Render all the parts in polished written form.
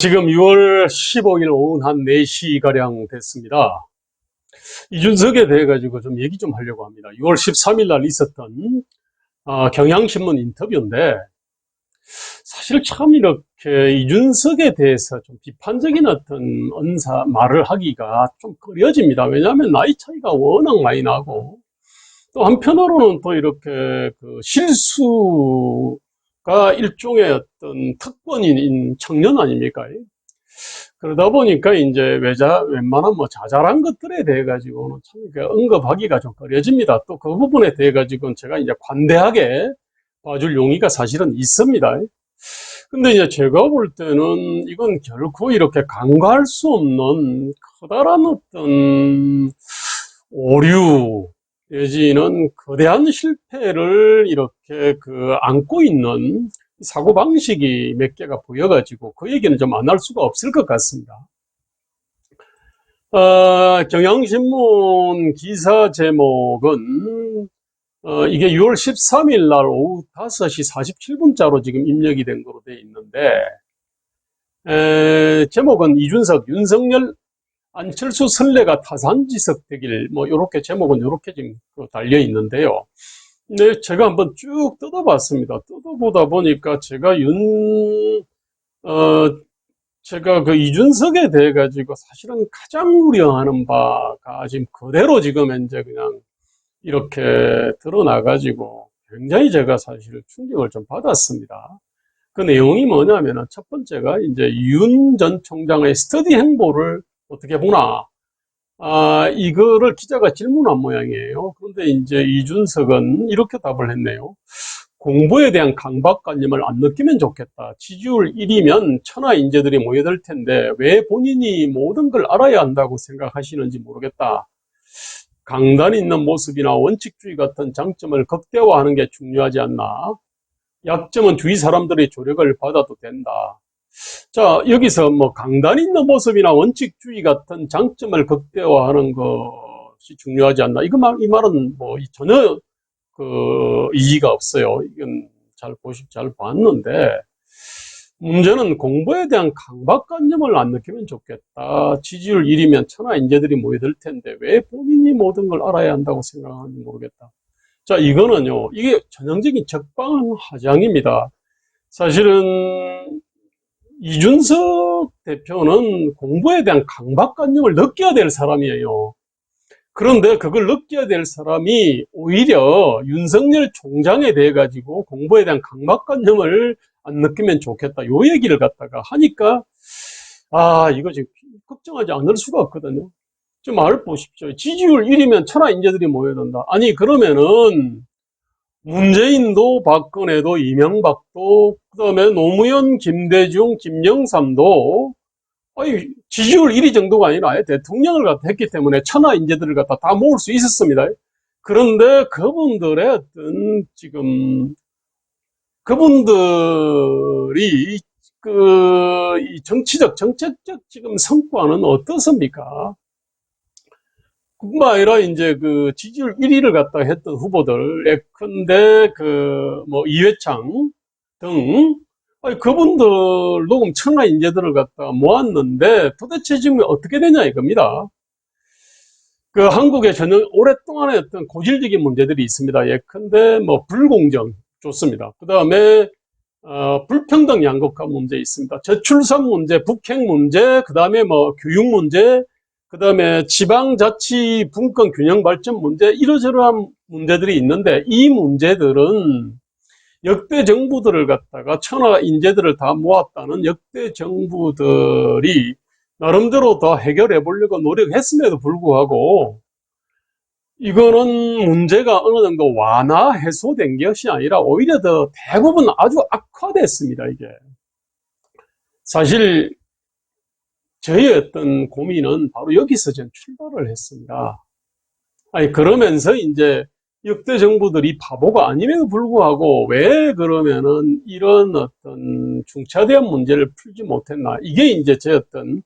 지금 6월 15일 오후 한 4시가량 됐습니다. 이준석에 대해 가지고 좀 얘기 좀 하려고 합니다. 6월 13일 날 있었던 경향신문 인터뷰인데, 사실 참 이렇게 이준석에 대해서 좀 비판적인 어떤 말을 하기가 좀 꺼려집니다. 왜냐하면 나이 차이가 워낙 많이 나고, 또 한편으로는 또 이렇게 그 실수가 일종의 어떤 특권인 청년 아닙니까? 그러다 보니까 이제 웬만한 뭐 자잘한 것들에 대해 가지고는 참 언급하기가 좀 꺼려집니다. 또 그 부분에 대해 가지고는 제가 이제 관대하게 봐줄 용의가 사실은 있습니다. 근데 이제 제가 볼 때는 이건 결코 이렇게 간과할 수 없는 커다란 어떤 오류 내지는 거대한 실패를 이렇게 안고 있는 사고방식이 몇 개가 보여가지고 그 얘기는 좀 안 할 수가 없을 것 같습니다. 경향신문 기사 제목은 이게 6월 13일 날 오후 5시 47분자로 지금 입력이 된 거로 돼 있는데, 제목은 이준석, 윤석열, 안철수 선례가 타산지석 되길, 뭐 요렇게 제목은 요렇게 지금 달려 있는데요. 네, 제가 한번 쭉 뜯어봤습니다. 뜯어보다 보니까 어, 제가 그 이준석에 대해 가지고 사실은 가장 우려하는 바가 지금 그대로 지금 현재 그냥 이렇게 드러나가지고 굉장히 제가 사실 충격을 좀 받았습니다. 그 내용이 뭐냐면은 첫 번째가 이제 윤 전 총장의 스터디 행보를 어떻게 보나. 이거를 기자가 질문한 모양이에요. 그런데 이제 이준석은 이렇게 답을 했네요. 공부에 대한 강박관념을 안 느끼면 좋겠다. 지지율 1위면 천하 인재들이 모여들 텐데 왜 본인이 모든 걸 알아야 한다고 생각하시는지 모르겠다. 강단 있는 모습이나 원칙주의 같은 장점을 극대화하는 게 중요하지 않나. 약점은 주위 사람들의 조력을 받아도 된다. 자, 여기서 뭐 강단 있는 모습이나 원칙주의 같은 장점을 극대화하는 것이 중요하지 않나. 이 말은 뭐 전혀 이의가 없어요. 이건 잘 봤는데, 문제는 공부에 대한 강박관념을 안 느끼면 좋겠다. 지지율 1위면 천하 인재들이 모여들 텐데 왜 본인이 모든 걸 알아야 한다고 생각하는지 모르겠다. 자, 이거는요, 이게 전형적인 적반하장입니다. 사실은 이준석 대표는 공부에 대한 강박관념을 느껴야 될 사람이에요. 그런데 그걸 느껴야 될 사람이 오히려 윤석열 총장에 대해 가지고 공부에 대한 강박관념을 안 느끼면 좋겠다. 요 얘기를 갖다가 하니까, 이거 지금 걱정하지 않을 수가 없거든요. 좀 말 보십시오. 지지율 1위면 천하 인재들이 모여든다. 아니, 그러면은 문재인도 박근혜도 이명박도 그다음에 노무현, 김대중, 김영삼도 지지율 1위 정도가 아니라 아예 대통령을 갖다 했기 때문에 천하 인재들을 갖다 다 모을 수 있었습니다. 그런데 그분들의 어떤 지금 그분들이 이 정책적 지금 성과는 어떻습니까? 뿐만 아니라 이제 그 지지율 1위를 갖다 했던 후보들, 예컨대 뭐 이회창 등, 그분들도 엄청난 인재들을 갖다 모았는데 도대체 지금 어떻게 되냐 이겁니다. 그 한국의 오랫동안의 어떤 고질적인 문제들이 있습니다. 예컨대 뭐 불공정 좋습니다. 그 다음에 불평등 양극화 문제 있습니다. 저출산 문제, 북핵 문제, 그 다음에 뭐 교육 문제, 그 다음에 지방자치 분권 균형 발전 문제, 이러저러한 문제들이 있는데 이 문제들은 역대 정부들을 갖다가 천하 인재들을 다 모았다는 역대 정부들이 나름대로 더 해결해 보려고 노력했음에도 불구하고 이거는 문제가 어느 정도 완화 해소된 것이 아니라 오히려 더 대부분 아주 악화됐습니다. 이게 사실 저희 어떤 고민은 바로 여기서 전 출발을 했습니다. 아니, 그러면서 이제 역대 정부들이 바보가 아님에도 불구하고 왜 그러면은 이런 어떤 중차대한 문제를 풀지 못했나. 이게 이제 제 어떤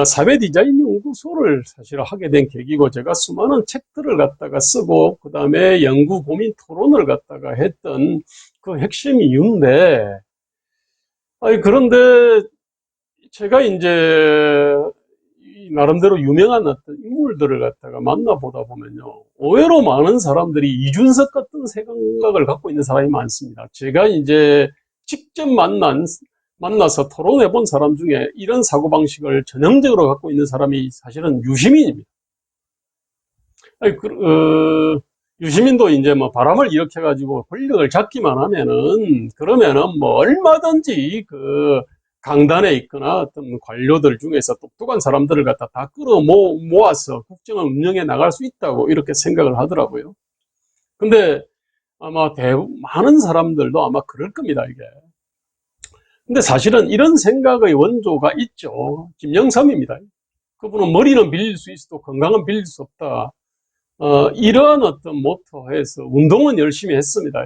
사회 디자인 연구소를 사실 하게 된 계기고, 제가 수많은 책들을 갖다가 쓰고 그 다음에 연구 고민 토론을 갖다가 했던 그 핵심 이유인데, 아니 그런데 제가 이제 나름대로 유명한 어떤 인물들을 갖다가 만나보다 보면요. 의외로 많은 사람들이 이준석 같은 생각을 갖고 있는 사람이 많습니다. 제가 이제 직접 만나서 토론해 본 사람 중에 이런 사고방식을 전형적으로 갖고 있는 사람이 사실은 유시민입니다. 아니, 유시민도 이제 뭐 바람을 일으켜가지고 권력을 잡기만 하면은, 그러면은 뭐 얼마든지 그 강단에 있거나 어떤 관료들 중에서 똑똑한 사람들을 갖다 다 모아서 국정을 운영해 나갈 수 있다고 이렇게 생각을 하더라고요. 근데 아마 많은 사람들도 아마 그럴 겁니다, 이게. 근데 사실은 이런 생각의 원조가 있죠. 김영삼입니다. 그분은 머리는 빌릴 수 있어도 건강은 빌릴 수 없다. 이러한 어떤 모토에서 운동은 열심히 했습니다.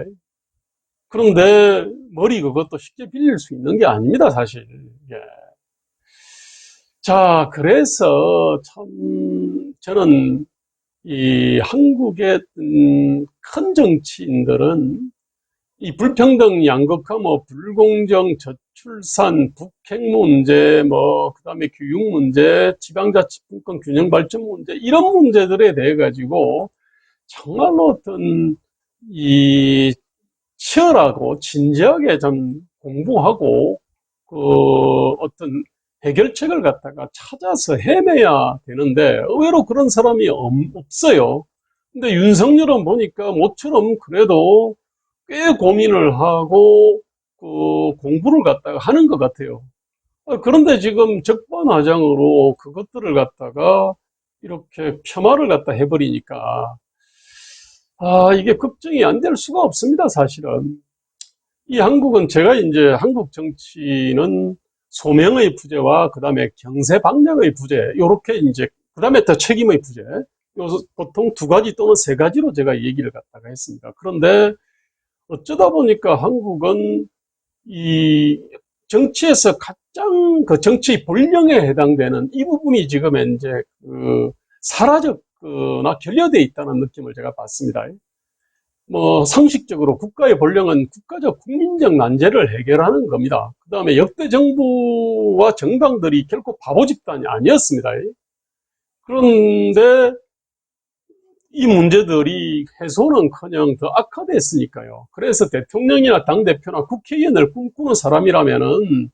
그런데 머리 그것도 쉽게 빌릴 수 있는 게 아닙니다, 사실. 예. 자, 그래서 참 저는 이 한국의 큰 정치인들은 이 불평등, 양극화, 뭐 불공정, 저출산, 북핵 문제, 뭐 그다음에 교육 문제, 지방자치분권 균형 발전 문제 이런 문제들에 대해 가지고 정말로 어떤 이 치열하고 진지하게 좀 공부하고 그 어떤 해결책을 갖다가 찾아서 헤매야 되는데 의외로 그런 사람이 없어요. 근데 윤석열은 보니까 모처럼 그래도 꽤 고민을 하고 그 공부를 갖다가 하는 것 같아요. 그런데 지금 적반하장으로 그것들을 갖다가 이렇게 폄하를 갖다 해버리니까 이게 걱정이 안 될 수가 없습니다, 사실은. 이 한국은 제가 이제 한국 정치는 소명의 부재와 그 다음에 경제방향의 부재, 요렇게 이제, 그 다음에 또 책임의 부재, 보통 두 가지 또는 세 가지로 제가 얘기를 갖다가 했습니다. 그런데 어쩌다 보니까 한국은 이 정치에서 가장 그 정치의 본령에 해당되는 이 부분이 지금 이제 사라졌거나 결여되어 있다는 느낌을 제가 받습니다. 뭐 상식적으로 국가의 본령은 국가적 국민적 난제를 해결하는 겁니다. 그 다음에 역대 정부와 정당들이 결코 바보 집단이 아니었습니다. 그런데 이 문제들이 해소는커녕 더 악화됐으니까요. 그래서 대통령이나 당대표나 국회의원을 꿈꾸는 사람이라면은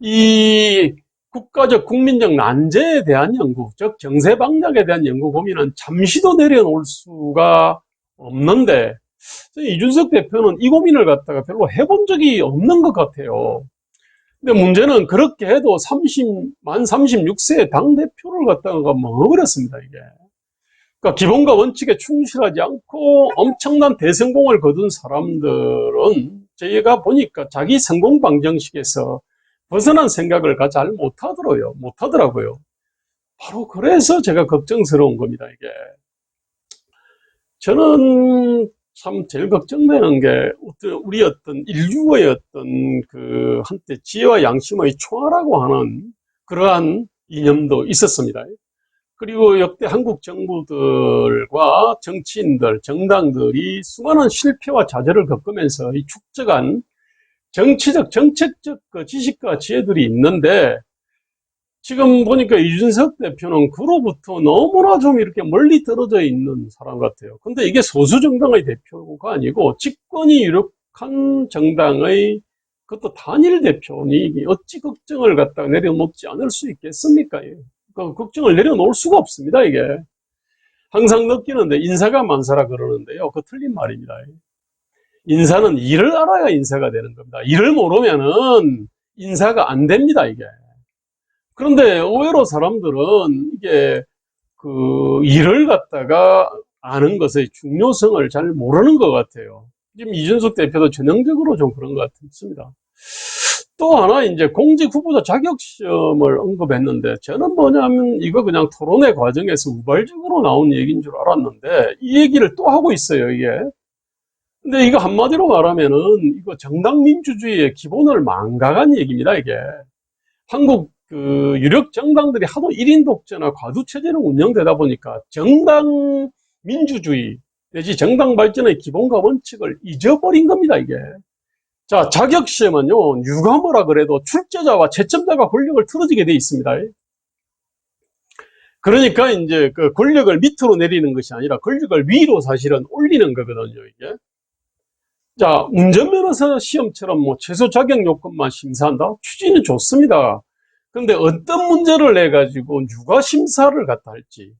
이 국가적 국민적 난제에 대한 연구, 즉 정세방략에 대한 연구 고민은 잠시도 내려놓을 수가 없는데 이준석 대표는 이 고민을 갖다가 별로 해본 적이 없는 것 같아요. 근데 문제는 그렇게 해도 만 36세의 당대표를 갖다가 먹어버렸습니다, 이게. 그러니까 기본과 원칙에 충실하지 않고 엄청난 대성공을 거둔 사람들은 제가 보니까 자기 성공 방정식에서 벗어난 생각을 잘 못하더라고요. 바로 그래서 제가 걱정스러운 겁니다, 이게. 저는 참 제일 걱정되는 게 우리 어떤 인류의 어떤 그 한때 지혜와 양심의 총화라고 하는 그러한 이념도 있었습니다. 그리고 역대 한국 정부들과 정치인들, 정당들이 수많은 실패와 좌절을 겪으면서 이 축적한 정치적, 정책적 그 지식과 지혜들이 있는데 지금 보니까 이준석 대표는 그로부터 너무나 좀 이렇게 멀리 떨어져 있는 사람 같아요. 근데 이게 소수 정당의 대표가 아니고 집권이 유력한 정당의 그것도 단일 대표니 어찌 걱정을 갖다가 내려놓지 않을 수 있겠습니까? 그 걱정을 내려놓을 수가 없습니다, 이게. 항상 느끼는데 인사가 만사라 그러는데요. 그거 틀린 말입니다. 인사는 일을 알아야 인사가 되는 겁니다. 일을 모르면은 인사가 안 됩니다, 이게. 그런데 의외로 사람들은 이게 그 일을 갖다가 아는 것의 중요성을 잘 모르는 것 같아요. 지금 이준석 대표도 전형적으로 좀 그런 것 같습니다. 또 하나 이제 공직 후보자 자격시험을 언급했는데 저는 뭐냐면 이거 그냥 토론회 과정에서 우발적으로 나온 얘기인 줄 알았는데 이 얘기를 또 하고 있어요, 이게. 근데 이거 한마디로 말하면은 이거 정당 민주주의의 기본을 망각한 얘기입니다, 이게. 한국 그 유력 정당들이 하도 1인 독재나 과두체제로 운영되다 보니까 정당 민주주의 내지 정당 발전의 기본과 원칙을 잊어버린 겁니다, 이게. 자, 자격시험은요, 누가 뭐라 그래도 출제자와 채점자가 권력을 틀어지게 돼 있습니다. 그러니까 이제 그 권력을 밑으로 내리는 것이 아니라 권력을 위로 사실은 올리는 거거든요, 이게. 자, 운전면허서 시험처럼 뭐 최소 자격 요건만 심사한다? 취지는 좋습니다. 근데 어떤 문제를 내가지고 누가 심사를 갖다 할지.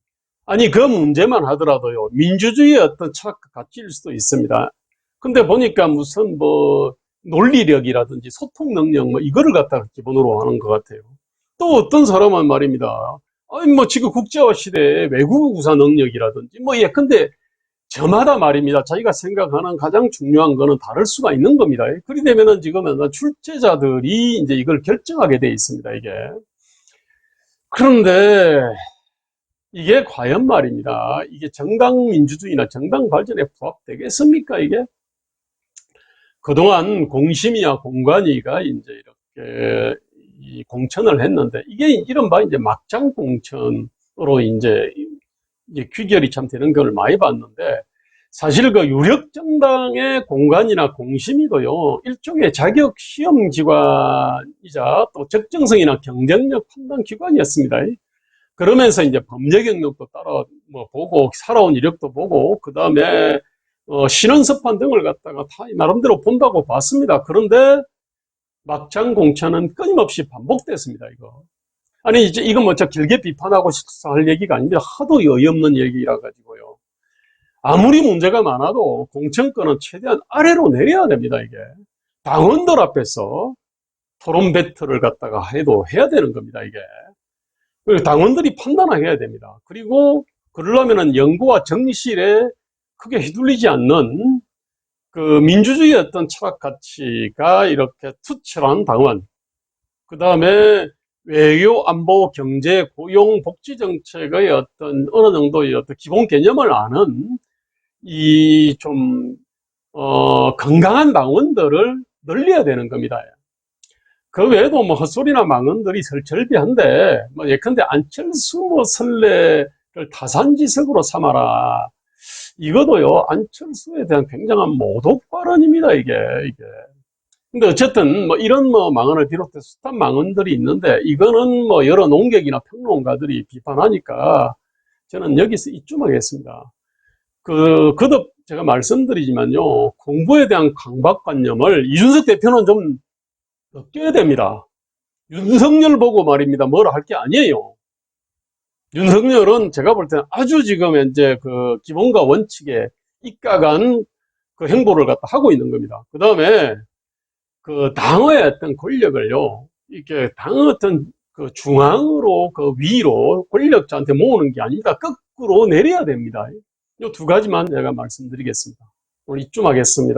아니, 그 문제만 하더라도요, 민주주의의 어떤 철학과 가치일 수도 있습니다. 근데 보니까 무슨 뭐, 논리력이라든지 소통 능력 뭐, 이거를 갖다가 기본으로 하는 것 같아요. 또 어떤 사람은 말입니다. 아니, 뭐, 지금 국제화 시대에 외국어 구사 능력이라든지, 뭐, 예컨대 저마다 말입니다. 자기가 생각하는 가장 중요한 거는 다를 수가 있는 겁니다. 그리 되면은 지금은 출제자들이 이제 이걸 결정하게 돼 있습니다, 이게. 그런데 이게 과연 말입니다. 이게 정당 민주주의나 정당 발전에 부합되겠습니까, 이게? 그동안 공심이야 공관위가 이제 이렇게 이 공천을 했는데 이게 이른바 이제 막장 공천으로 이제 귀결이 참 되는 걸 많이 봤는데 사실 그 유력 정당의 공관이나 공심위도요 일종의 자격 시험 기관이자 또 적정성이나 경쟁력 판단 기관이었습니다. 그러면서 이제 법률 경력도 따라 뭐 보고 살아온 이력도 보고 그 다음에 신원서판 등을 갖다가 다 나름대로 본다고 봤습니다. 그런데 막장 공천은 끊임없이 반복됐습니다. 이거. 아니 이제 이건 뭐 저 길게 비판하고 싶어서 할 얘기가 아닙니다. 하도 어이없는 얘기라 가지고요. 아무리 문제가 많아도 공천권은 최대한 아래로 내려야 됩니다. 이게 당원들 앞에서 토론 배틀을 갖다가 해도 해야 되는 겁니다. 이게 당원들이 판단해야 됩니다. 그리고 그러려면은 연구와 정실에 크게 휘둘리지 않는 그 민주주의의 어떤 철학 가치가 이렇게 투철한 당원, 그 다음에 외교, 안보, 경제, 고용, 복지 정책의 어떤 어느 정도의 어떤 기본 개념을 아는 이 좀 건강한 당원들을 늘려야 되는 겁니다. 그 외에도 뭐 헛소리나 망언들이 설절비한데 뭐 예컨대 안철수 뭐 선례를 타산지석으로 삼아라. 이것도요 안철수에 대한 굉장한 모독 발언입니다. 이게. 근데 어쨌든 뭐 이런 뭐 망언을 비롯해서 숱한 망언들이 있는데 이거는 뭐 여러 논객이나 평론가들이 비판하니까 저는 여기서 이쯤하겠습니다. 거듭 제가 말씀드리지만요 공부에 대한 강박관념을 이준석 대표는 좀 느껴야 됩니다. 윤석열 보고 말입니다. 뭐라 할 게 아니에요. 윤석열은 제가 볼 때는 아주 지금 현재 그 기본과 원칙에 입각한 그 행보를 갖다 하고 있는 겁니다. 그 다음에 그 당의 어떤 권력을요, 이렇게 당의 어떤 그 중앙으로 그 위로 권력자한테 모으는 게 아닙니다. 거꾸로 내려야 됩니다. 이 두 가지만 제가 말씀드리겠습니다. 오늘 이쯤 하겠습니다.